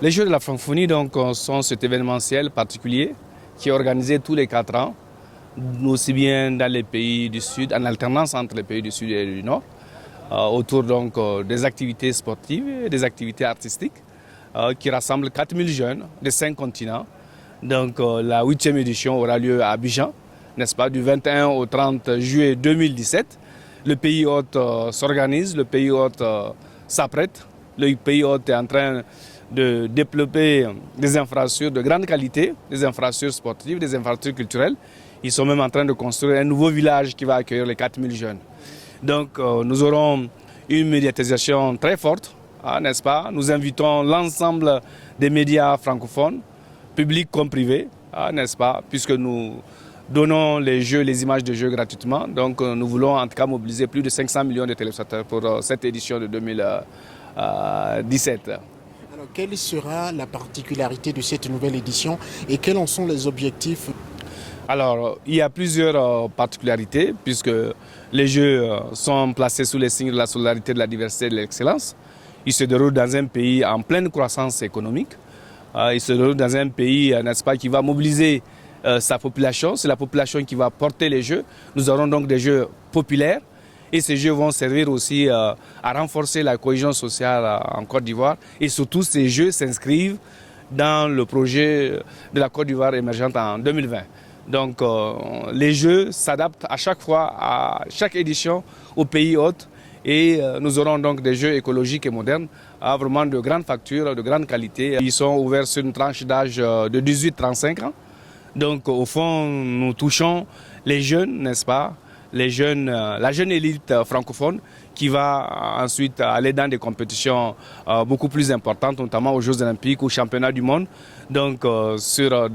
Les Jeux de la francophonie donc, sont cet événementiel particulier qui est organisé tous les 4 ans, aussi bien dans les pays du Sud, en alternance entre les pays du Sud et du Nord, autour donc, des activités sportives et des activités artistiques qui rassemblent 4000 jeunes de 5 continents. Donc la 8e édition aura lieu à Abidjan, n'est-ce pas, du 21 au 30 juillet 2017. Le pays hôte s'organise, le pays hôte s'apprête, le pays hôte est en train de développer des infrastructures de grande qualité, des infrastructures sportives, des infrastructures culturelles. Ils sont même en train de construire un nouveau village qui va accueillir les 4000 jeunes. Donc nous aurons une médiatisation très forte, n'est-ce pas? Nous invitons l'ensemble des médias francophones, publics comme privés, n'est-ce pas? Puisque nous donnons les jeux, les images de jeux gratuitement. Donc nous voulons en tout cas mobiliser plus de 500 millions de téléspectateurs pour cette édition de 2017. Alors, quelle sera la particularité de cette nouvelle édition et quels en sont les objectifs? Alors, il y a plusieurs particularités puisque les Jeux sont placés sous les signes de la solidarité, de la diversité et de l'excellence. Ils se déroulent dans un pays en pleine croissance économique. Ils se déroulent dans un pays, n'est-ce pas, qui va mobiliser sa population. C'est la population qui va porter les Jeux. Nous aurons donc des Jeux populaires. Et ces Jeux vont servir aussi à renforcer la cohésion sociale en Côte d'Ivoire. Et surtout, ces Jeux s'inscrivent dans le projet de la Côte d'Ivoire émergente en 2020. Donc les Jeux s'adaptent à chaque fois, à chaque édition, au pays hôte. Et nous aurons donc des Jeux écologiques et modernes, vraiment de grande facture, de grande qualité. Ils sont ouverts sur une tranche d'âge de 18-35 ans. Donc au fond, nous touchons les jeunes, n'est-ce pas? Les jeunes, la jeune élite francophone qui va ensuite aller dans des compétitions beaucoup plus importantes, notamment aux Jeux Olympiques, aux Championnats du monde, donc, sur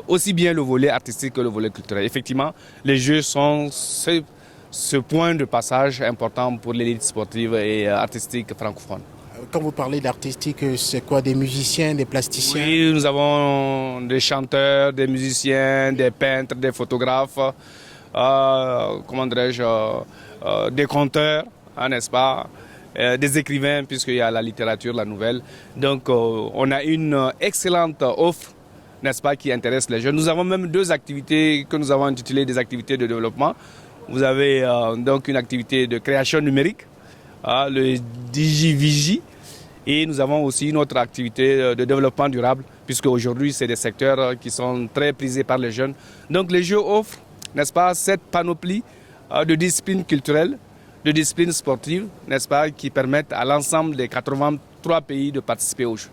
aussi bien le volet artistique que le volet culturel. Effectivement, les Jeux sont ce point de passage important pour l'élite sportive et artistique francophone. Quand vous parlez d'artistique, c'est quoi? Des musiciens, des plasticiens? Oui, nous avons des chanteurs, des musiciens, des peintres, des photographes. Comment dirais-je, des conteurs, n'est-ce pas, des écrivains, puisqu'il y a la littérature, la nouvelle. Donc, on a une excellente offre, n'est-ce pas, qui intéresse les jeunes. Nous avons même 2 activités que nous avons intitulées des activités de développement. Vous avez donc une activité de création numérique, le DigiVigi, et nous avons aussi une autre activité de développement durable, puisque aujourd'hui, c'est des secteurs qui sont très prisés par les jeunes. Donc, les Jeux offrent, n'est-ce pas, cette panoplie de disciplines culturelles, de disciplines sportives, n'est-ce pas, qui permettent à l'ensemble des 83 pays de participer aux Jeux.